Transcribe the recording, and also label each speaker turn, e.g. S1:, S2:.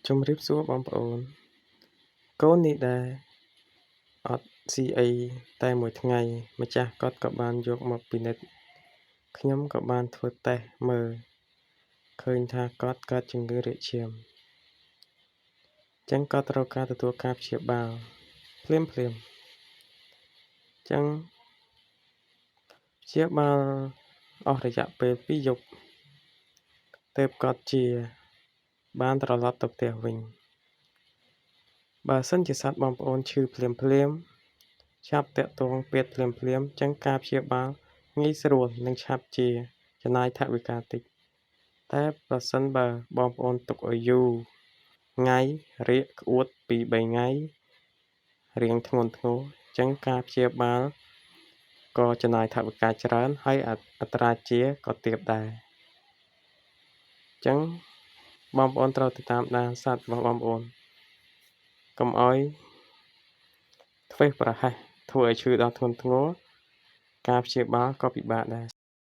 S1: ជំរាបសួរបងប្អូន កូននេះដែរអត់ស៊ីអីតែមួយថ្ងៃ ម្ចាស់គាត់ក៏បានយកមកពិនិត្យ ខ្ញុំក៏បានធ្វើតេស្តមើល ឃើញថាគាត់កើតជំងឺរាកឈាម ចឹងគាត់ត្រូវការទទួលការព្យាបាលភ្លាមៗ ចឹងព្យាបាលអស់រយៈពេល 2 យប់ ទើបគាត់ជាបានត្រឡប់ទៅផ្ទះវិញ បើសិនជាសត្វបងប្អូនឈឺភ្លាមៗ ឆាប់ទាក់ទងពេទ្យភ្លាមៗ ចឹងការព្យាបាលងាយស្រួល និងឆាប់ជា ចំណាយថវិកាតិច តែប្រសិនបើបងប្អូនទុកឲ្យយូរថ្ងៃ រាកក្អួត 2-3 ថ្ងៃ រាងធ្ងន់ធ្ងរ ចឹងការព្យាបាលក៏ចំណាយថវិកាច្រើន ហើយអត្រាជាក៏ទាបដែរ ចឹងបងប្អូនត្រូវទៅតាមដានសត្វរបស់បងប្អូន កុំឲ្យធ្វេសប្រហែស ធ្វើឲ្យឈឺដល់ធ្ងន់ធ្ងរ ការព្យាបាលក៏ពិបាកដែរ